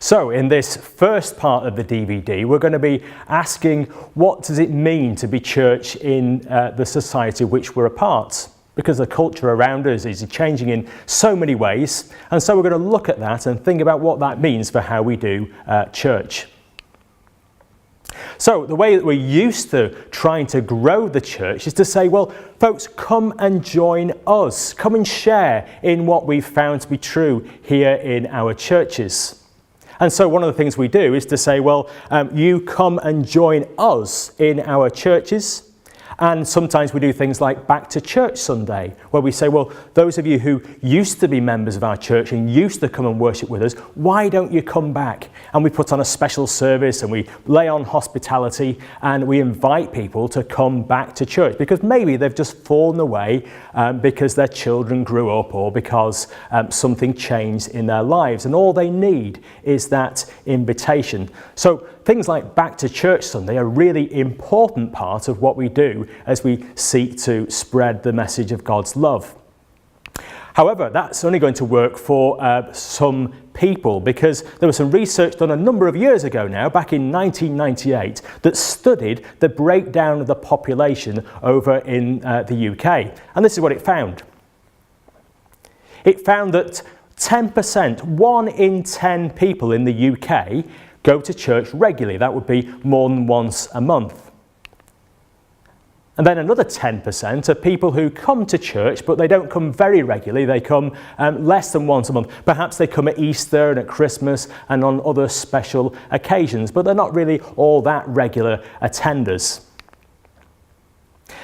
So in this first part of the DVD, we're going to be asking, what does it mean to be church in the society of which we're a part? Because the culture around us is changing in so many ways, and so we're going to look at that and think about what that means for how we do church. So the way that we're used to trying to grow the church is to say, well, folks, come and join us. Come and share in what we've found to be true here in our churches. And so one of the things we do is to say, well, you come and join us in our churches. And sometimes we do things like Back to Church Sunday, where we say, well, those of you who used to be members of our church and used to come and worship with us, why don't you come back? And we put on a special service and we lay on hospitality and we invite people to come back to church because maybe they've just fallen away because their children grew up or because something changed in their lives. And all they need is that invitation. So things like Back to Church Sunday are a really important part of what we do as we seek to spread the message of God's love. However, that's only going to work for some people because there was some research done a number of years ago now, back in 1998, that studied the breakdown of the population over in the UK. And this is what it found. It found that 10%, 1 in 10 people in the UK go to church regularly. That would be more than once a month. And then another 10% are people who come to church, but they don't come very regularly. They come less than once a month. Perhaps they come at Easter and at Christmas and on other special occasions, but they're not really all that regular attenders.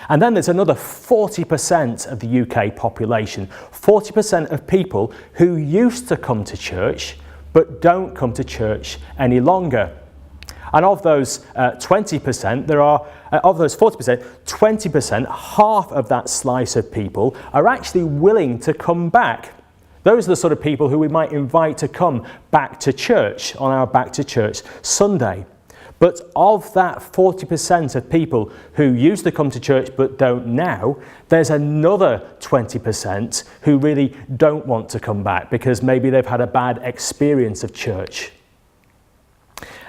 And then there's another 40% of the UK population, 40% of people who used to come to church, but don't come to church any longer. And of those 20%, of those 40%, 20%, half of that slice of people are actually willing to come back. Those are the sort of people who we might invite to come back to church on our Back to Church Sunday. But of that 40% of people who used to come to church but don't now, there's another 20% who really don't want to come back because maybe they've had a bad experience of church.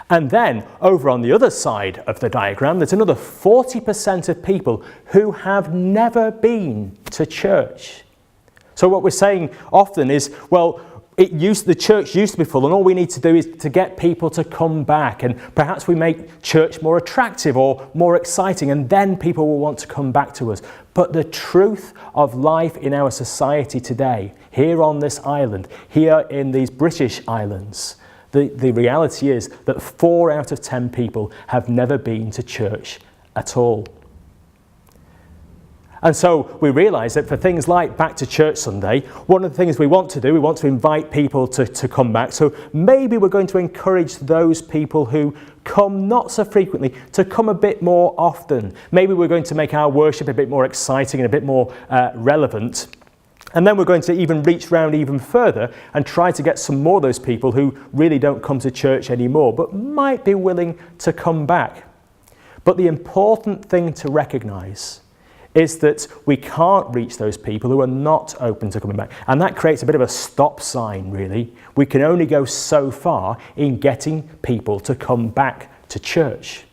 And then over on the other side of the diagram, there's another 40% of people who have never been to church. So what we're saying often is, well, the church used to be full and all we need to do is to get people to come back, and perhaps we make church more attractive or more exciting and then people will want to come back to us. But the truth of life in our society today, here on this island, here in these British islands, the reality is that 4 out of 10 people have never been to church at all. And so we realise that for things like Back to Church Sunday, one of the things we want to do, we want to invite people to come back. So maybe we're going to encourage those people who come not so frequently to come a bit more often. Maybe we're going to make our worship a bit more exciting and a bit more relevant. And then we're going to even reach round even further and try to get some more of those people who really don't come to church anymore, but might be willing to come back. But the important thing to recognise is that we can't reach those people who are not open to coming back. And that creates a bit of a stop sign, really. We can only go so far in getting people to come back to church.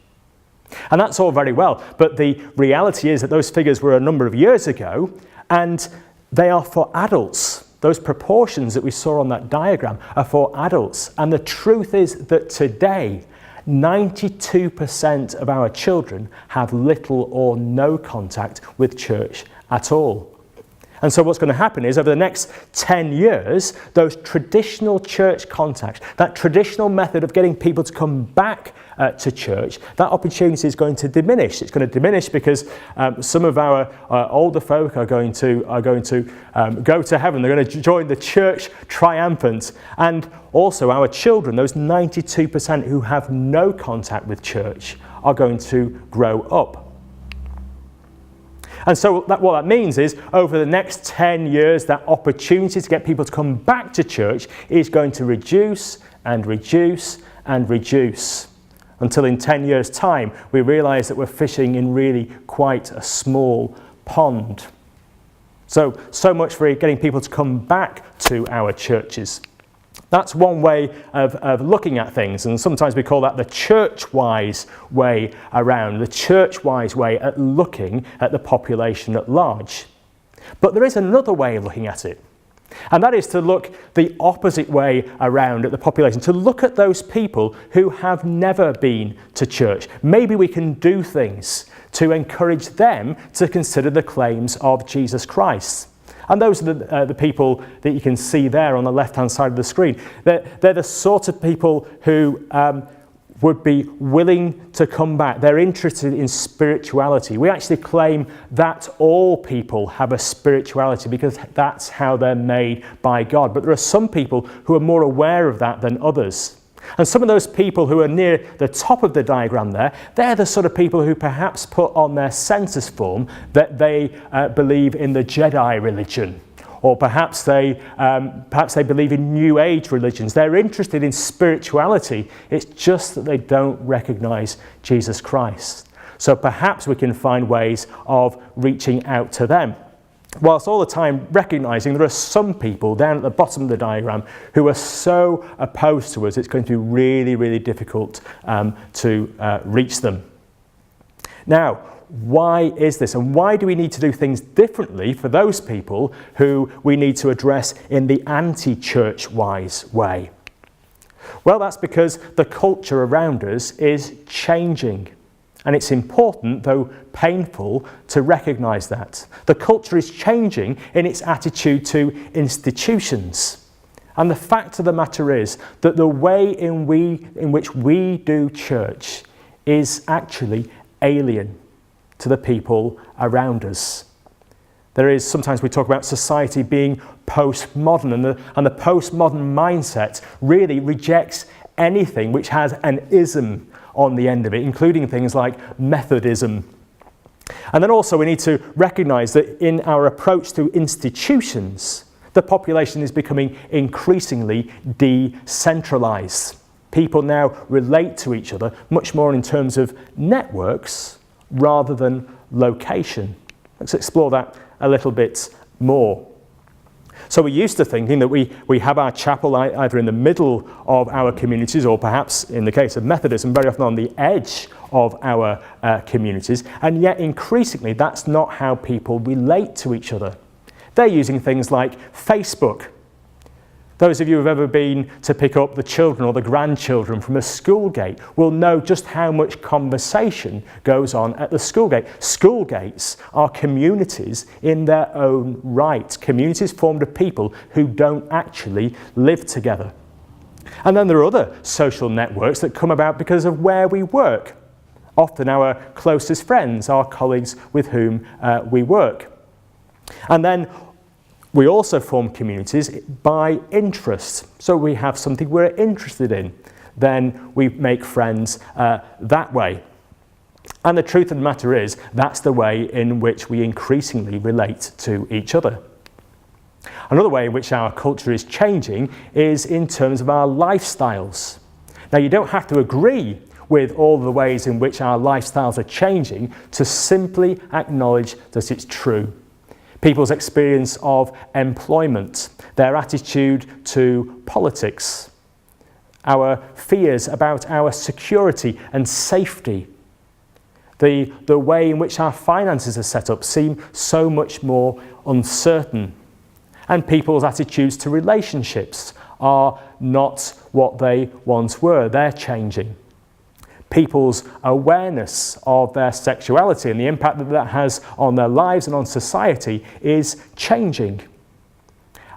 And that's all very well, but the reality is that those figures were a number of years ago, and they are for adults. Those proportions that we saw on that diagram are for adults. And the truth is that today, 92% of our children have little or no contact with church at all. And so what's going to happen is over the next 10 years, those traditional church contacts, that traditional method of getting people to come back to church, that opportunity is going to diminish. It's going to diminish because some of our older folk are going to go to heaven. They're going to join the church triumphant. And also our children, those 92% who have no contact with church, are going to grow up. And so what that means is over the next 10 years, that opportunity to get people to come back to church is going to reduce and reduce and reduce until in 10 years' time, we realise that we're fishing in really quite a small pond. So much for getting people to come back to our churches. That's one way of looking at things, and sometimes we call that the church-wise way around, the church-wise way at looking at the population at large. But there is another way of looking at it, and that is to look the opposite way around at the population, to look at those people who have never been to church. Maybe we can do things to encourage them to consider the claims of Jesus Christ. And those are the people that you can see there on the left-hand side of the screen. They're the sort of people who would be willing to come back. They're interested in spirituality. We actually claim that all people have a spirituality because that's how they're made by God. But there are some people who are more aware of that than others. And some of those people who are near the top of the diagram there, they're the sort of people who perhaps put on their census form that they believe in the Jedi religion, or perhaps they believe in New Age religions. They're interested in spirituality. It's just that they don't recognize Jesus Christ. So perhaps we can find ways of reaching out to them, whilst all the time recognizing there are some people down at the bottom of the diagram who are so opposed to us, it's going to be really, really difficult to reach them. Now, why is this? And why do we need to do things differently for those people who we need to address in the anti-church-wise way? Well, that's because the culture around us is changing. And it's important, though painful, to recognise that. The culture is changing in its attitude to institutions. And the fact of the matter is that the way in which we do church is actually alien to the people around us. Sometimes we talk about society being postmodern, and the postmodern mindset really rejects anything which has an ism on the end of it, including things like Methodism. And then also we need to recognise that in our approach to institutions, the population is becoming increasingly decentralised. People now relate to each other much more in terms of networks rather than location. Let's explore that a little bit more. So we're used to thinking that we have our chapel either in the middle of our communities, or perhaps in the case of Methodism, very often on the edge of our communities, and yet increasingly that's not how people relate to each other. They're using things like Facebook. Those of you who have ever been to pick up the children or the grandchildren from a school gate will know just how much conversation goes on at the school gate. School gates are communities in their own right, communities formed of people who don't actually live together. And then there are other social networks that come about because of where we work. Often our closest friends, our colleagues with whom we work. And then we also form communities by interest. So we have something we're interested in, then we make friends that way. And the truth of the matter is, that's the way in which we increasingly relate to each other. Another way in which our culture is changing is in terms of our lifestyles. Now, you don't have to agree with all the ways in which our lifestyles are changing to simply acknowledge that it's true. People's experience of employment, their attitude to politics, our fears about our security and safety, the way in which our finances are set up seem so much more uncertain. And people's attitudes to relationships are not what they once were. They're changing. People's awareness of their sexuality and the impact that that has on their lives and on society is changing.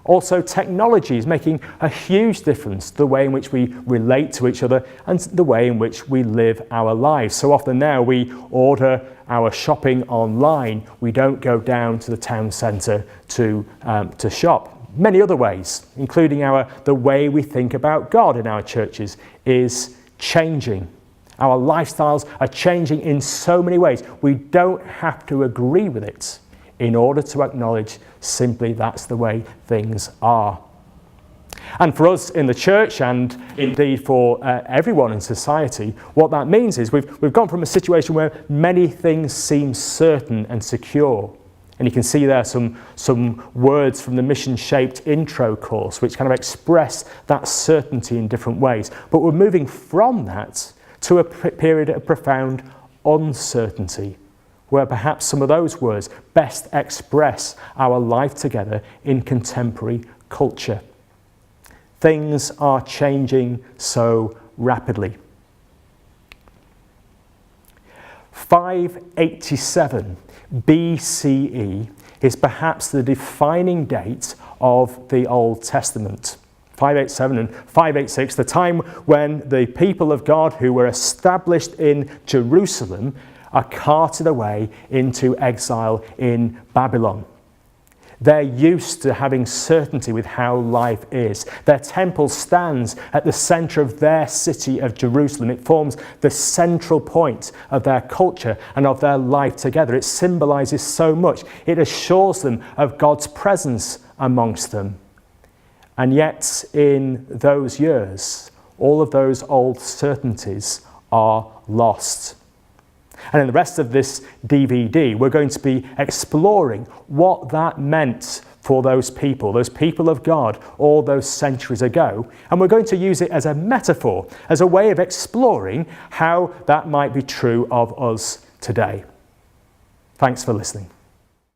Also, technology is making a huge difference to the way in which we relate to each other and the way in which we live our lives. So often now we order our shopping online. We don't go down to the town centre to shop. Many other ways, including the way we think about God in our churches, is changing. Our lifestyles are changing in so many ways. We don't have to agree with it in order to acknowledge simply that's the way things are. And for us in the church, and indeed for everyone in society, what that means is we've gone from a situation where many things seem certain and secure And you can see there some words from the mission-shaped intro course which kind of express that certainty in different ways. But we're moving from that to a period of profound uncertainty, where perhaps some of those words best express our life together in contemporary culture. Things are changing so rapidly. 587 BCE is perhaps the defining date of the Old Testament. 587 and 586, the time when the people of God who were established in Jerusalem are carted away into exile in Babylon. They're used to having certainty with how life is. Their temple stands at the centre of their city of Jerusalem. It forms the central point of their culture and of their life together. It symbolises so much. It assures them of God's presence amongst them. And yet, in those years, all of those old certainties are lost. And in the rest of this DVD, we're going to be exploring what that meant for those people of God, all those centuries ago. And we're going to use it as a metaphor, as a way of exploring how that might be true of us today. Thanks for listening.